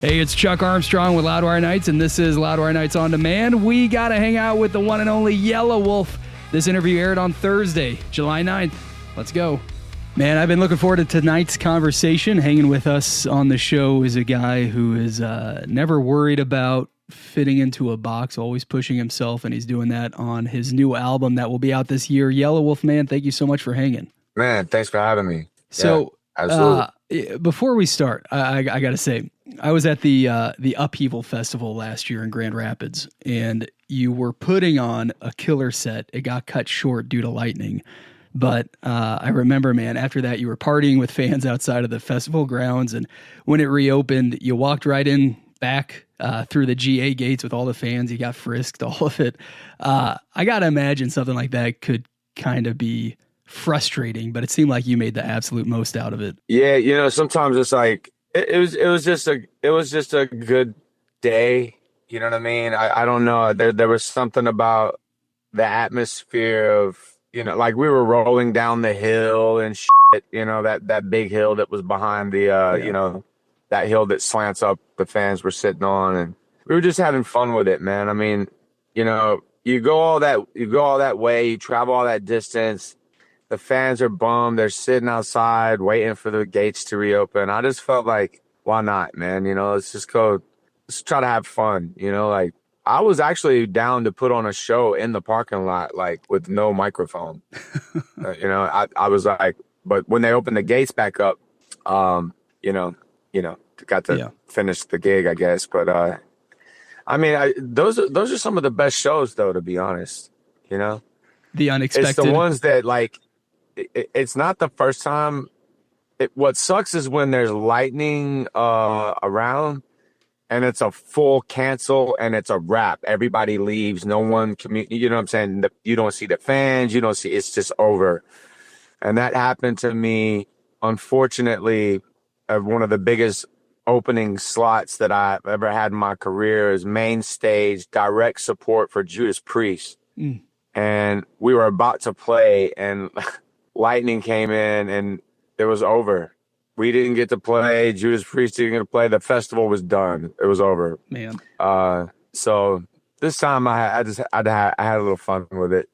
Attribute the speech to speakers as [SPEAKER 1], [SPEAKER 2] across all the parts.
[SPEAKER 1] Hey, it's Chuck Armstrong with Loudwire Nights, and this is Loudwire Nights On Demand. We got to hang out with the one and only Yelawolf. This interview aired on Thursday, July 9th. Let's go. Man, I've been looking forward to tonight's conversation. Hanging with us on the show is a guy who is never worried about fitting into a box, always pushing himself, and he's doing that on his new album that will be out this year. Yelawolf, man, thank you so much for hanging.
[SPEAKER 2] Man, thanks for having me.
[SPEAKER 1] So,
[SPEAKER 2] yeah, absolutely.
[SPEAKER 1] Before we start, I got to say, I was at the Upheaval Festival last year in Grand Rapids, and you were putting on a killer set. It got cut short due to lightning. But I remember, man, after that, you were partying with fans outside of the festival grounds, and when it reopened, you walked right in back through the GA gates with all the fans. You got frisked, all of it. I got to imagine something like that could kind of be frustrating, but it seemed like you made the absolute most out of it.
[SPEAKER 2] Yeah, sometimes it's like it was just a good day. You know what I mean? I don't know. There was something about the atmosphere of, like we were rolling down the hill and shit, that big hill that was behind the that hill that slants up the fans were sitting on, and we were just having fun with it, man. I mean, you go all that way, you travel all that distance. The fans are bummed. They're sitting outside waiting for the gates to reopen. I just felt like, why not, man? Let's just go. Let's try to have fun. Like I was actually down to put on a show in the parking lot, like with no microphone. I was like, but when they opened the gates back up, got to finish the gig, I guess. But I mean, those are some of the best shows, though, to be honest.
[SPEAKER 1] The unexpected.
[SPEAKER 2] It's the ones that like. It's not the first time. What sucks is when there's lightning around and it's a full cancel and it's a wrap. Everybody leaves. No one you know what I'm saying? You don't see the fans. You don't see. It's just over. And that happened to me, unfortunately. One of the biggest opening slots that I've ever had in my career is main stage direct support for Judas Priest. And we were about to play and lightning came in and it was over. We didn't get to play. Judas Priest didn't get to play. The festival was done. It was over.
[SPEAKER 1] Man.
[SPEAKER 2] So this time I had a little fun with it,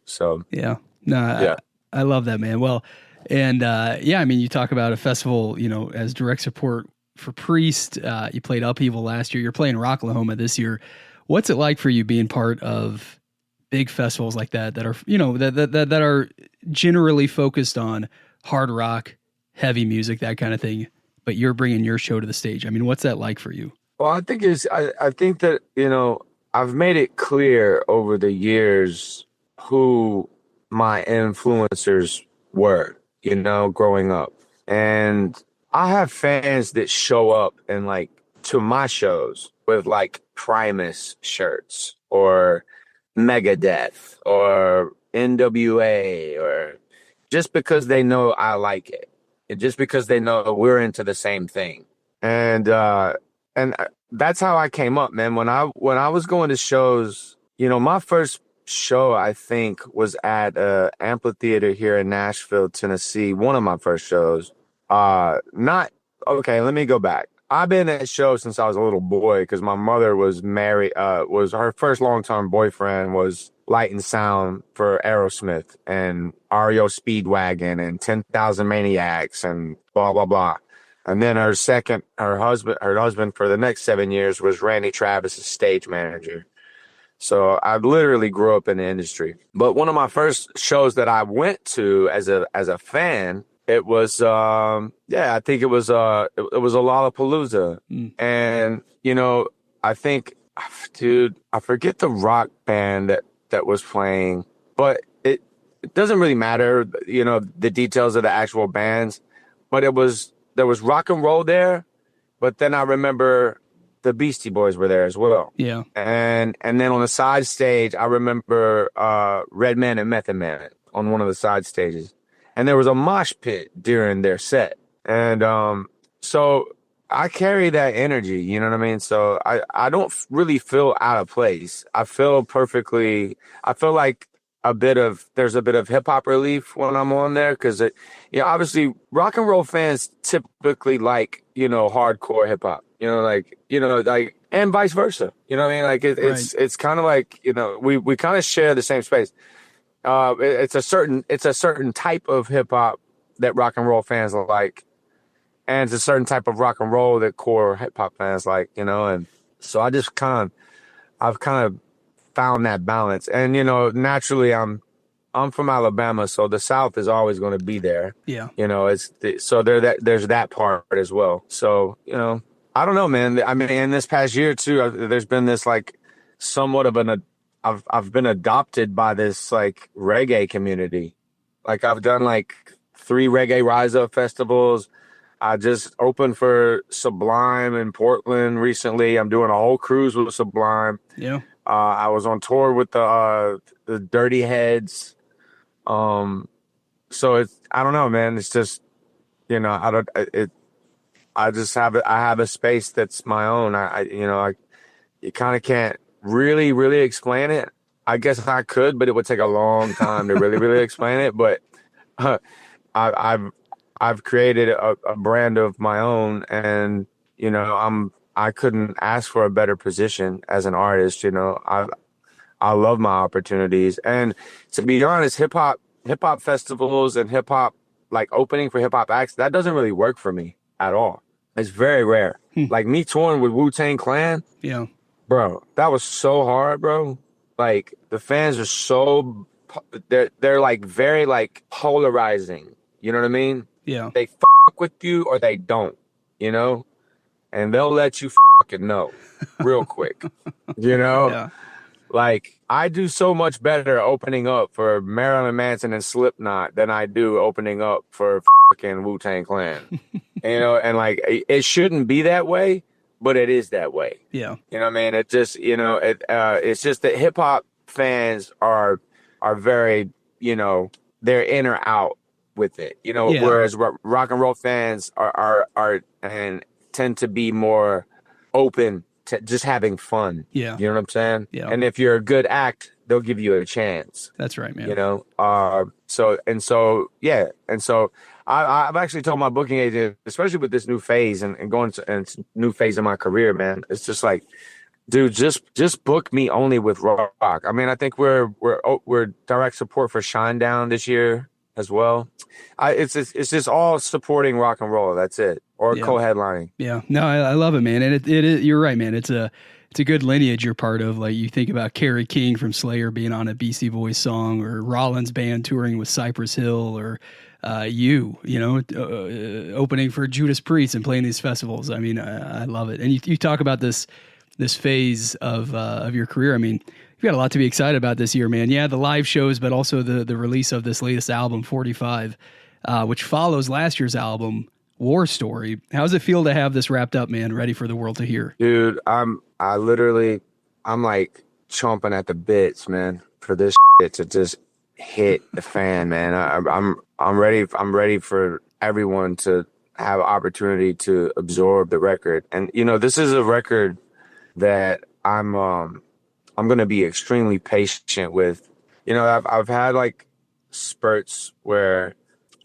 [SPEAKER 2] so.
[SPEAKER 1] Yeah. No, yeah. I love that, man. Well, and I mean, you talk about a festival, as direct support for Priest. You played Upheaval last year. You're playing Rocklahoma this year. What's it like for you being part of big festivals like that are, that are generally focused on hard rock, heavy music, that kind of thing, but you're bringing your show to the stage? I mean, what's that like for you?
[SPEAKER 2] Well, I think that, I've made it clear over the years who my influencers were, growing up. And I have fans that show up and like to my shows with like Primus shirts or Megadeth or NWA, or just because they know I like it, and just because they know we're into the same thing. And that's how I came up, man. When I was going to shows, my first show I think was at a amphitheater here in Nashville, Tennessee. One of my first shows. Let me go back. I've been at shows since I was a little boy because my mother was married, was her first long-term boyfriend was light and sound for Aerosmith and REO Speedwagon and 10,000 Maniacs and blah, blah, blah. And then her husband for the next 7 years was Randy Travis's stage manager. So I literally grew up in the industry. But one of my first shows that I went to as a fan, it was, I think it was a Lollapalooza. And, I think, dude, I forget the rock band that was playing, but it doesn't really matter, the details of the actual bands, but there was rock and roll there. But then I remember the Beastie Boys were there as well.
[SPEAKER 1] Yeah.
[SPEAKER 2] And then on the side stage, I remember, Redman and Method Man on one of the side stages. And there was a mosh pit during their set. And so I carry that energy, you know what I mean? So I don't really feel out of place. I feel like there's a bit of hip hop relief when I'm on there. Cause obviously rock and roll fans typically like, hardcore hip hop. and vice versa. You know what I mean? Like
[SPEAKER 1] Right.
[SPEAKER 2] it's kind of like, we kind of share the same space. It's a certain type of hip hop that rock and roll fans like, and it's a certain type of rock and roll that core hip hop fans like, and so I've kind of found that balance. And naturally, I'm from Alabama, so the South is always going to be there.
[SPEAKER 1] Yeah.
[SPEAKER 2] So there's that part as well. So I don't know, man. I mean, in this past year too, there's been this like somewhat of I've been adopted by this like reggae community. Like I've done like 3 reggae Rise Up festivals. I just opened for Sublime in Portland recently. I'm doing a whole cruise with Sublime.
[SPEAKER 1] Yeah.
[SPEAKER 2] I was on tour with the Dirty Heads. So I don't know, man. It's just, I don't, I just I have a space that's my own. You kind of can't really explain it. I guess I could, but it would take a long time to really explain it. But I, I've created a brand of my own, and I couldn't ask for a better position as an artist. I love my opportunities, and to be honest, hip hop festivals and hip hop, like opening for hip hop acts, that doesn't really work for me at all. It's very rare. Like me touring with Wu-Tang Clan,
[SPEAKER 1] Yeah.
[SPEAKER 2] bro, that was so hard, bro. Like the fans are they're like very like polarizing. You know what I mean?
[SPEAKER 1] Yeah.
[SPEAKER 2] They fuck with you or they don't, and they'll let you fucking know real quick,
[SPEAKER 1] Yeah.
[SPEAKER 2] Like I do so much better opening up for Marilyn Manson and Slipknot than I do opening up for fucking Wu-Tang Clan. And like it shouldn't be that way, but it is that way.
[SPEAKER 1] Yeah.
[SPEAKER 2] You know what I mean? It just, it's just that hip hop fans are very, they're in or out with it,
[SPEAKER 1] Yeah.
[SPEAKER 2] whereas rock and roll fans are and tend to be more open to just having fun.
[SPEAKER 1] Yeah.
[SPEAKER 2] You know what I'm saying?
[SPEAKER 1] Yeah.
[SPEAKER 2] And if you're a good act, they'll give you a chance.
[SPEAKER 1] That's right, man.
[SPEAKER 2] So I've actually told my booking agent, especially with this new phase and going to new phase in my career, man. It's just like, dude, just book me only with rock. I mean, I think we're direct support for Shinedown this year as well. It's just all supporting rock and roll. That's it, or
[SPEAKER 1] Yeah.
[SPEAKER 2] co-headlining.
[SPEAKER 1] Yeah. No, I love it, man. And it is, you're right, man. It's a good lineage you're part of. Like you think about Kerry King from Slayer being on a BC Boys song, or Rollins band touring with Cypress Hill, or opening for Judas Priest and playing these festivals. I mean, I love it. And you talk about this phase of your career. I mean, you've got a lot to be excited about this year, man. Yeah, the live shows, but also the release of this latest album, 45, which follows last year's album, War Story. How does it feel to have this wrapped up, man, ready for the world to hear?
[SPEAKER 2] Dude, I'm like chomping at the bits, man, for this shit to just hit the fan, man. I'm ready for everyone to have opportunity to absorb the record. And this is a record that I'm going to be extremely patient with. I've had like spurts where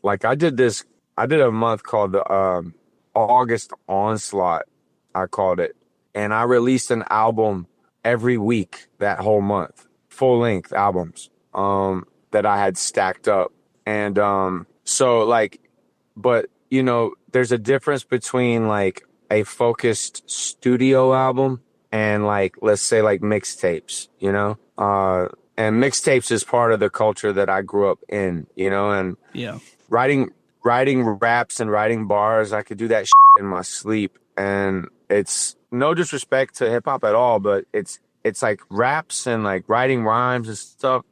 [SPEAKER 2] like I did a month called the August Onslaught, I called it. And I released an album every week that whole month, full length albums that I had stacked up. And so like, but there's a difference between like a focused studio album and like, let's say like mixtapes, and mixtapes is part of the culture that I grew up in, and
[SPEAKER 1] Yeah.
[SPEAKER 2] writing raps and writing bars, I could do that in my sleep. And it's no disrespect to hip hop at all, but it's like raps and like writing rhymes and stuff.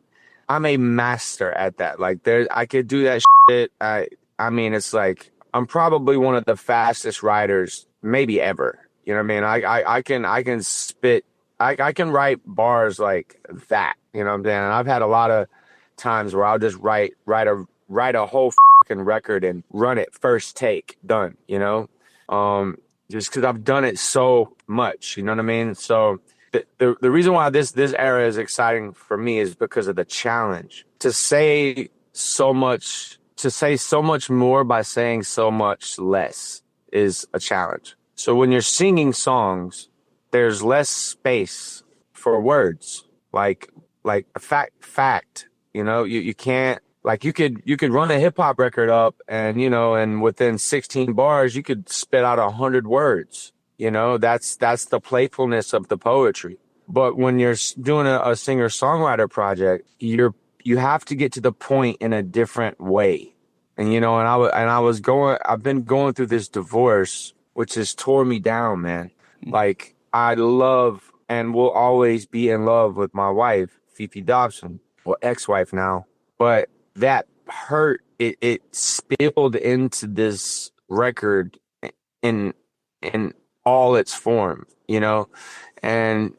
[SPEAKER 2] I'm a master at that. Like I could do that shit. I mean, it's like, I'm probably one of the fastest writers maybe ever. You know what I mean? I can spit, I can write bars like that. You know what I'm saying? And I've had a lot of times where I'll just write a whole fucking record and run it first take, done, just because I've done it so much, you know what I mean? So the reason why this era is exciting for me is because of the challenge. To say so much more by saying so much less is a challenge. So when you're singing songs, there's less space for words. Like like a fact, you can't, like, you could run a hip hop record up, and and within 16 bars you could spit out 100 words. That's the playfulness of the poetry. But when you're doing a singer songwriter project, you have to get to the point in a different way. I've been going through this divorce, which has tore me down, man. Like, I love and will always be in love with my wife, Fifi Dobson, or ex-wife now. But that hurt, it spilled into this record in in all its form, and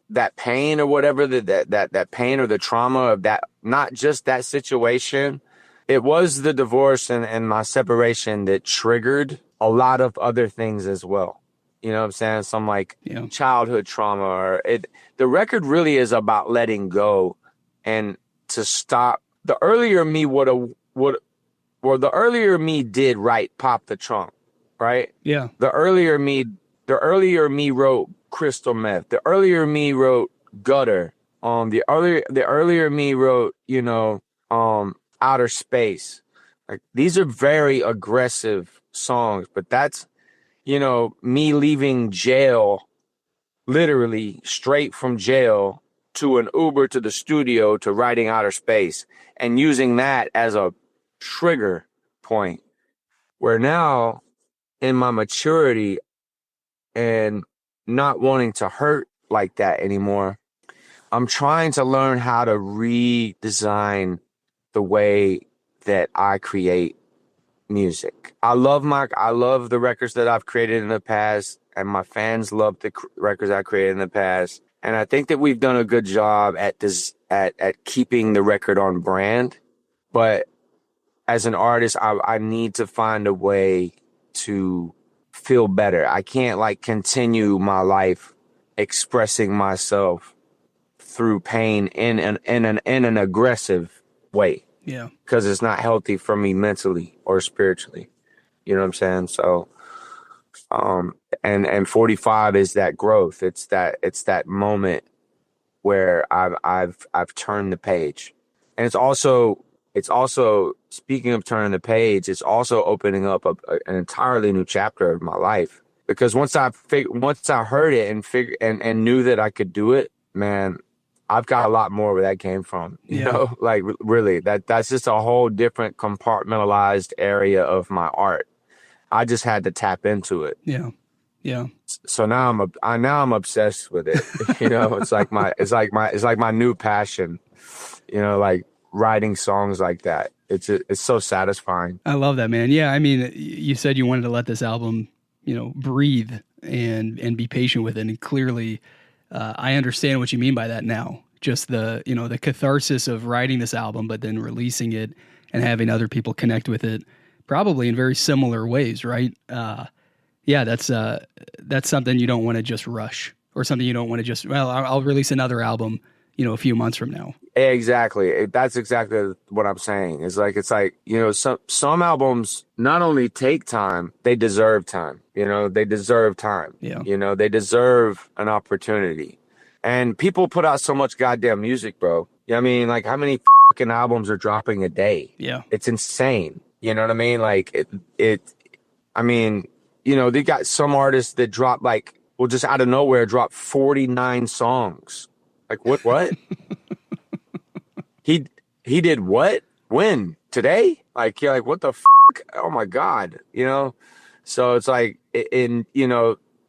[SPEAKER 2] that pain or whatever, that pain or the trauma of that, not just that situation. It was the divorce and my separation that triggered a lot of other things as well. You know what I'm saying? Some, like,
[SPEAKER 1] Yeah.
[SPEAKER 2] childhood trauma, the record really is about letting go and to stop. The earlier me the earlier me did write Pop the Trunk, right?
[SPEAKER 1] Yeah.
[SPEAKER 2] The earlier me wrote Crystal Meth. The earlier me wrote Gutter. The earlier me wrote, Outer Space. Like, these are very aggressive songs, but that's, me leaving jail, literally straight from jail to an Uber to the studio to writing Outer Space, and using that as a trigger point, where now, in my maturity and not wanting to hurt like that anymore, I'm trying to learn how to redesign the way that I create music. I love the records that I've created in the past, and my fans love the records I created in the past. And I think that we've done a good job at this, at keeping the record on brand. But as an artist, I need to find a way to feel better. I can't, like, continue my life expressing myself through pain in an aggressive way,
[SPEAKER 1] Yeah.
[SPEAKER 2] because it's not healthy for me mentally or spiritually. You know what I'm saying? So, and 45 is that growth. It's that moment where I've turned the page, and it's also speaking of turning the page, it's also opening up an entirely new chapter of my life. Because once I heard it and knew that I could do it, man, I've got a lot more where that came from.
[SPEAKER 1] Yeah.
[SPEAKER 2] Like, really, that's just a whole different compartmentalized area of my art. I just had to tap into it.
[SPEAKER 1] Yeah. Yeah.
[SPEAKER 2] So now I'm obsessed with it. It's like my new passion. Like, writing songs like that. It's so satisfying.
[SPEAKER 1] I love that, man. Yeah. I mean, you said you wanted to let this album, breathe and be patient with it. And clearly, I understand what you mean by that now. Just the catharsis of writing this album, but then releasing it and having other people connect with it, probably in very similar ways, right? Yeah, that's something you don't want to just rush, or something you don't want to just, well, I'll release another album, a few months from now.
[SPEAKER 2] Exactly. That's exactly what I'm saying. It's like some albums not only take time, they deserve time. They deserve time.
[SPEAKER 1] Yeah.
[SPEAKER 2] They deserve an opportunity. And people put out so much goddamn music, bro. I mean, like, how many fucking albums are dropping a day?
[SPEAKER 1] Yeah.
[SPEAKER 2] It's insane. You know what I mean? Like, I mean, they got some artists that drop, like, will just out of nowhere drop 49 songs. Like, what? He did what? When? Today? Like, you're like, what the fuck? Oh my God. So it's like,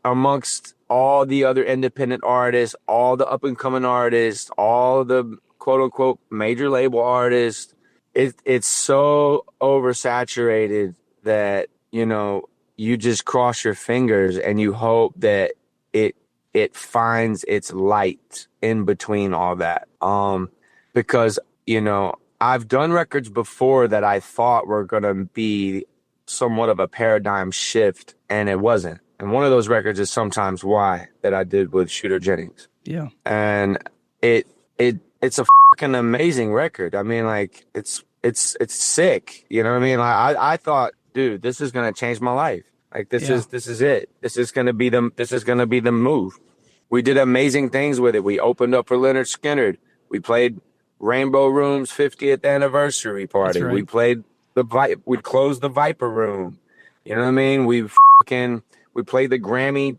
[SPEAKER 2] amongst all the other independent artists, all the up and coming artists, all the quote unquote major label artists, it's so oversaturated that, you just cross your fingers and you hope that it finds its light in between all that. Because, I've done records before that I thought were going to be somewhat of a paradigm shift, and it wasn't. And one of those records is Sometimes Why, that I did with Shooter Jennings.
[SPEAKER 1] Yeah.
[SPEAKER 2] And it's a fucking amazing record. I mean, like, it's sick. You know what I mean? Like, I thought, dude, this is going to change my life. Like
[SPEAKER 1] Yeah,
[SPEAKER 2] this is it. This is gonna be the move. We did amazing things with it. We opened up for Leonard Skinner. We played Rainbow Room's 50th anniversary
[SPEAKER 1] that's
[SPEAKER 2] party. We
[SPEAKER 1] right.
[SPEAKER 2] played we closed the Viper Room. You know what I mean? We played the Grammy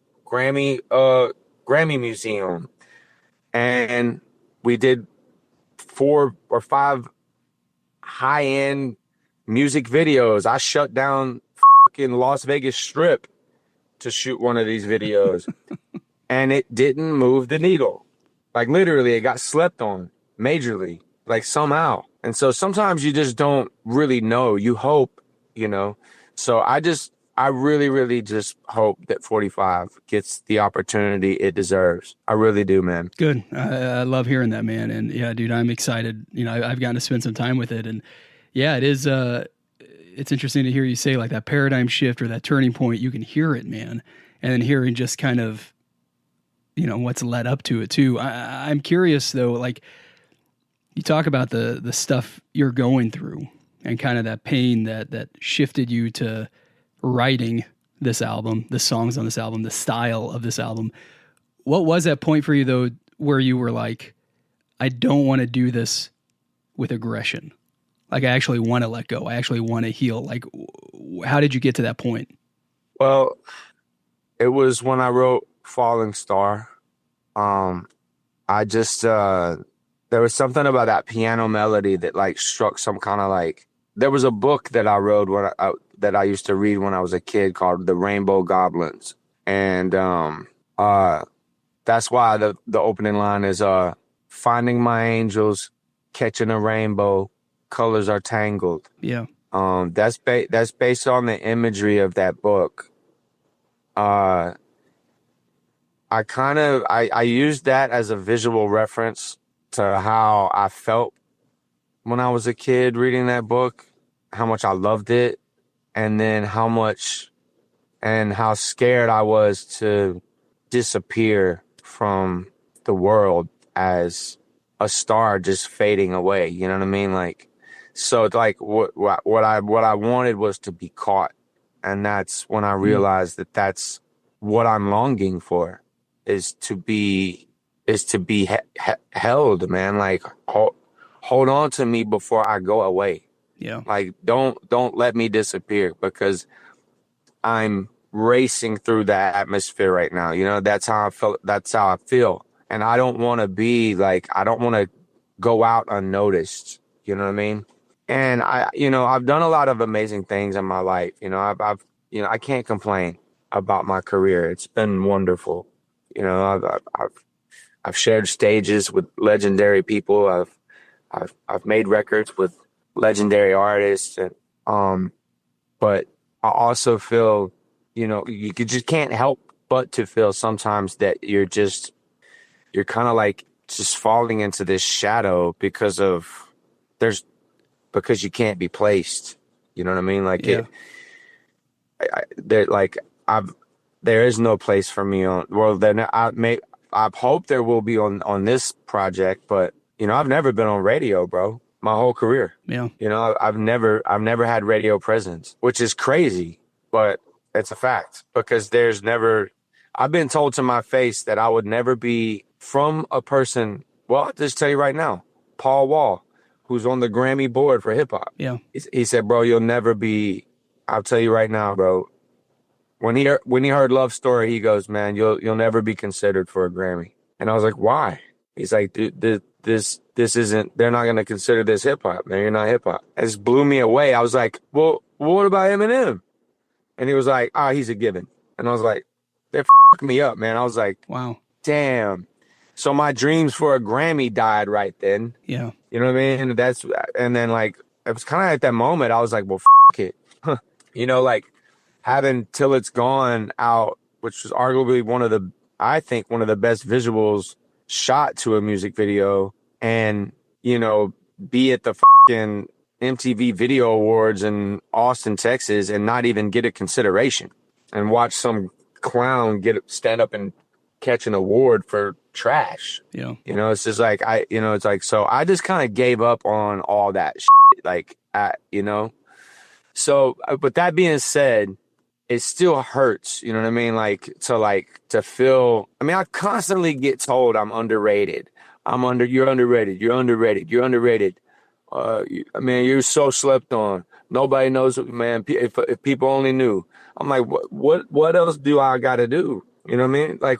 [SPEAKER 2] Museum. And we did 4 or 5 high-end music videos. I shut down fucking Las Vegas Strip to shoot one of these videos, and it didn't move the needle. Like literally, it got slept on majorly, like somehow. And so sometimes you just don't really know. You hope, you know. So I really, really just hope that 45 gets the opportunity it deserves. I really do, man.
[SPEAKER 1] Good. I love hearing that, man. And yeah, dude, I'm excited. You know, I've gotten to spend some time with it, and yeah, it is. It's interesting to hear you say like that paradigm shift or that turning point. You can hear it, man, and then hearing just kind of what's led up to it too. I'm curious though, like you talk about the stuff you're going through and kind of that pain that shifted you to writing this album, the songs on this album, the style of this album. What was that point for you though, where you were like, I don't want to do this with aggression. Like I actually want to let go. I actually want to heal. Like, how did you get to that point?
[SPEAKER 2] Well, it was when I wrote Falling Star. Um, I just there was something about that piano melody that like struck some kind of like there was a book that I wrote that I used to read when I was a kid called The Rainbow Goblins. And that's why the opening line is finding my angels, catching a rainbow, colors are tangled.
[SPEAKER 1] Yeah.
[SPEAKER 2] That's based on the imagery of that book. Uh I used that as a visual reference to how I felt when I was a kid reading that book, how much I loved it, and then how scared I was to disappear from the world as a star just fading away. You know what I mean? Like, so it's like what I wanted was to be caught, and that's when I
[SPEAKER 1] Mm.
[SPEAKER 2] realized that that's what I'm longing for is to be held, man. Like hold on to me before I go away.
[SPEAKER 1] Yeah.
[SPEAKER 2] Like don't let me disappear because I'm racing through that atmosphere right now. You know, that's how I felt. That's how I feel. And I don't want to be like, I don't want to go out unnoticed. You know what I mean? And I've done a lot of amazing things in my life. I can't complain about my career. It's been wonderful. I've shared stages with legendary people. I've made records with legendary artists, and but I also feel, just can't help but to feel sometimes that you're kind of like just falling into this shadow there's because you can't be placed. You know what I mean? Like
[SPEAKER 1] Yeah.
[SPEAKER 2] there like there is no place for me on. Well, then I hope there will be on this project, but I've never been on radio, bro. My whole career.
[SPEAKER 1] Yeah.
[SPEAKER 2] I've never had radio presence, which is crazy, but it's a fact because I've been told to my face that I would never be from a person. Well, I'll just tell you right now, Paul Wall, who's on the Grammy board for hip hop.
[SPEAKER 1] Yeah.
[SPEAKER 2] He said, bro, you'll never be, I'll tell you right now, bro. When he heard Love Story, he goes, man, you'll never be considered for a Grammy. And I was like, why? He's like, dude, this isn't, they're not going to consider this hip hop, man. You're not hip hop. It just blew me away. I was like, well, what about Eminem? And he was like, he's a given. And I was like, they're fucking me up, man. I was like,
[SPEAKER 1] Wow.
[SPEAKER 2] damn. So my dreams for a Grammy died right then.
[SPEAKER 1] Yeah.
[SPEAKER 2] You know what I mean? And then like, it was kind of at that moment, I was like, well, it. Like having Till It's Gone out, which was arguably I think one of the best visuals shot to a music video, and be at the fucking MTV Video Awards in Austin, Texas, and not even get a consideration, and watch some clown stand up and catch an award for trash.
[SPEAKER 1] Yeah.
[SPEAKER 2] It's just like it's like, so I just kind of gave up on all that shit, like So with that being said, it still hurts, you know what I mean? Like to feel, I mean, I constantly get told I'm underrated. You're underrated. You're underrated. You're underrated. I mean, you're so slept on. Nobody knows, man. If people only knew, I'm like, what else do I got to do? You know what I mean? Like,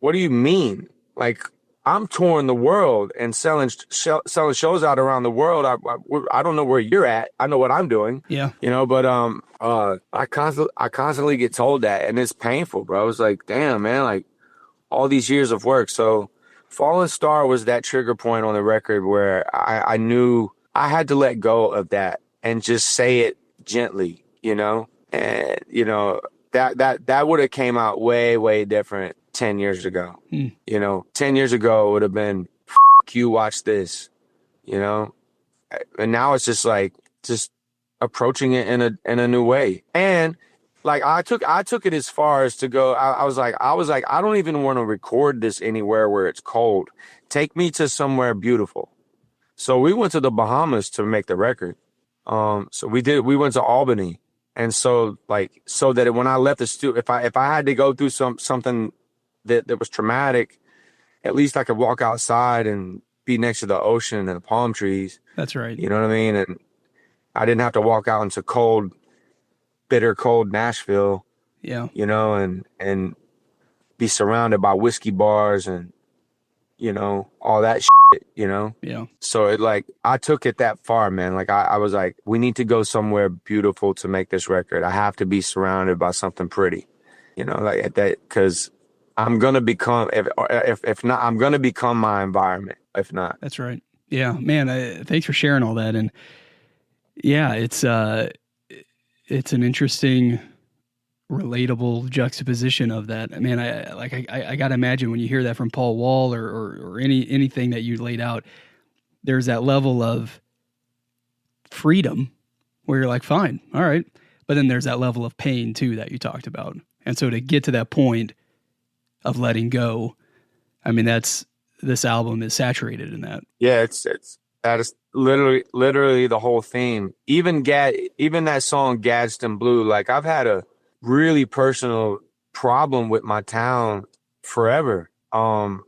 [SPEAKER 2] what do you mean? Like, I'm touring the world and selling shows out around the world. I don't know where you're at. I know what I'm doing.
[SPEAKER 1] Yeah.
[SPEAKER 2] You know, but I constantly get told that, and it's painful, bro. It's like, damn, man, like all these years of work. So, Fallen Star was that trigger point on the record where I knew I had to let go of that and just say it gently, you know, and that would have came out way different 10 years ago. You know, 10 years ago it would have been, F you, watch this, you know, and now it's just like just approaching it in a new way. And like I took it as far as to go. I was like I don't even want to record this anywhere where it's cold. Take me to somewhere beautiful. So we went to the Bahamas to make the record. So we went to Albany. And so that when I left the studio, if I had to go through something that was traumatic, at least I could walk outside and be next to the ocean and the palm trees.
[SPEAKER 1] That's right.
[SPEAKER 2] You know what I mean? And I didn't have to walk out into bitter cold Nashville,
[SPEAKER 1] Yeah.
[SPEAKER 2] you know, and be surrounded by whiskey bars and, you know, all that shit, you know?
[SPEAKER 1] Yeah.
[SPEAKER 2] So I took it that far, man. Like I was like, we need to go somewhere beautiful to make this record. I have to be surrounded by something pretty, you know, like that, because I'm going to become, if not, I'm going to become my environment, if not.
[SPEAKER 1] That's right. Yeah, man, thanks for sharing all that. And yeah, it's an interesting, relatable juxtaposition of that. I mean, I got to imagine when you hear that from Paul Wall or anything that you laid out, there's that level of freedom where you're like, fine, all right. But then there's that level of pain too that you talked about. And so to get to that point of letting go, I mean, this album is saturated in that.
[SPEAKER 2] Yeah, it's that is literally the whole theme. Even that song Gadsden Blue, like I've had a really personal problem with my town forever. I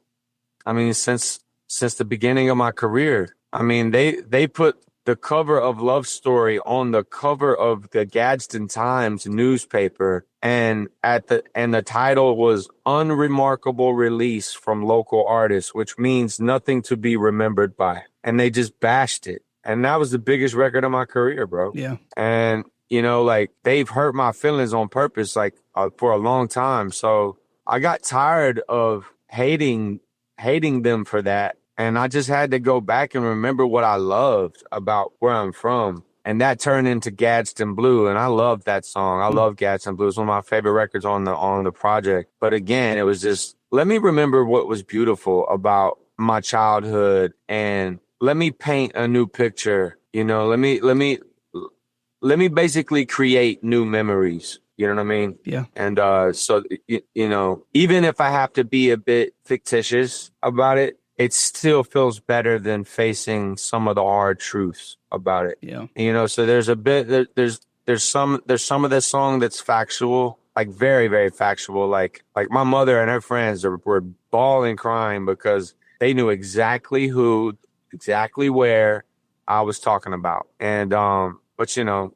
[SPEAKER 2] mean, since the beginning of my career. I mean, they put the cover of Love Story on the cover of the Gadsden Times newspaper, and the title was Unremarkable Release from Local Artists, which means nothing to be remembered by. And they just bashed it. And that was the biggest record of my career, bro.
[SPEAKER 1] Yeah.
[SPEAKER 2] And, you know, like they've hurt my feelings on purpose, like for a long time. So I got tired of hating them for that. And I just had to go back and remember what I loved about where I'm from. And that turned into Gadsden Blue. And I love that song. I love Gadsden Blue. It's one of my favorite records on the project. But again, it was just, let me remember what was beautiful about my childhood, and let me paint a new picture. You know, let me basically create new memories. You know what I mean?
[SPEAKER 1] Yeah.
[SPEAKER 2] And so, you know, even if I have to be a bit fictitious about it, it still feels better than facing some of the hard truths about it.
[SPEAKER 1] Yeah.
[SPEAKER 2] You know, so there's a bit, there's some of this song that's factual, like very, very factual. Like my mother and her friends were bawling, crying because they knew exactly exactly where I was talking about. And, but you know,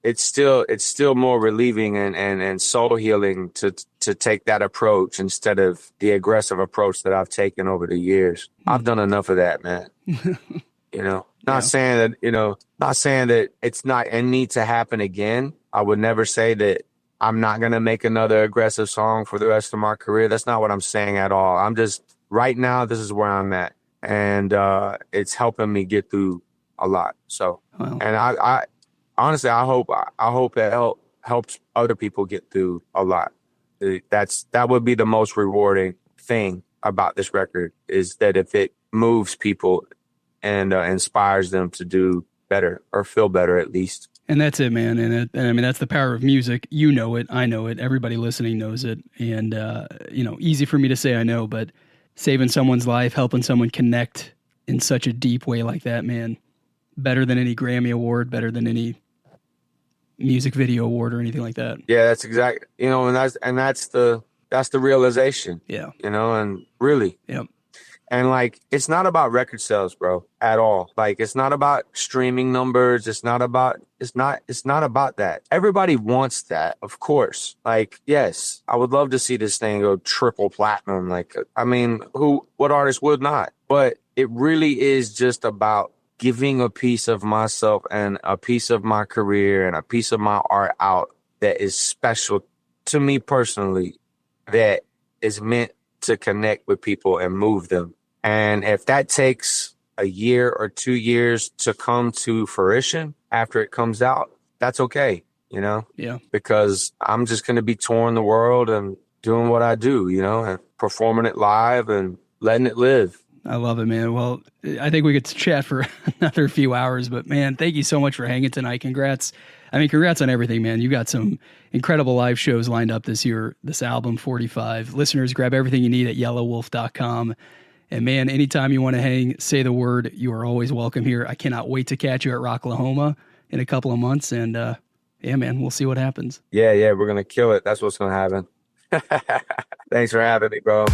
[SPEAKER 2] it's still more relieving and soul healing to take that approach instead of the aggressive approach that I've taken over the years. I've done enough of that, man. You know, not saying that it's not and need to happen again. I would never say that I'm not going to make another aggressive song for the rest of my career. That's not what I'm saying at all. I'm just right now, this is where I'm at. And it's helping me get through a lot. So,
[SPEAKER 1] Wow.
[SPEAKER 2] And I honestly, I hope that helps other people get through a lot. That would be the most rewarding thing about this record, is that if it moves people and inspires them to do better or feel better at least.
[SPEAKER 1] And that's it, man. And I mean, that's the power of music. You know it. I know it. Everybody listening knows it. And, you know, easy for me to say I know, but saving someone's life, helping someone connect in such a deep way like that, man, better than any Grammy Award, better than any music video award or anything like that.
[SPEAKER 2] Yeah, that's exact. That's the realization.
[SPEAKER 1] Yeah.
[SPEAKER 2] And really,
[SPEAKER 1] Yep.
[SPEAKER 2] and like, it's not about record sales, bro, at all. Like, it's not about streaming numbers. It's not about that. Everybody wants that, of course. Like, yes, I would love to see this thing go triple platinum. Like, I mean, what artist would not? But it really is just about giving a piece of myself and a piece of my career and a piece of my art out that is special to me personally, that is meant to connect with people and move them. And if that takes a year or 2 years to come to fruition after it comes out, that's okay,
[SPEAKER 1] Yeah.
[SPEAKER 2] because I'm just going to be touring the world and doing what I do, and performing it live and letting it live.
[SPEAKER 1] I love it, man. Well, I think we get to chat for another few hours, but man, thank you so much for hanging tonight. Congrats. I mean, congrats on everything, man. You got some incredible live shows lined up this year, this album 45. Listeners, grab everything you need at yelawolf.com. And man, anytime you want to hang, say the word, you are always welcome here. I cannot wait to catch you at Rocklahoma in a couple of months. And yeah, man, we'll see what happens.
[SPEAKER 2] Yeah, we're going to kill it. That's what's going to happen. Thanks for having me, bro.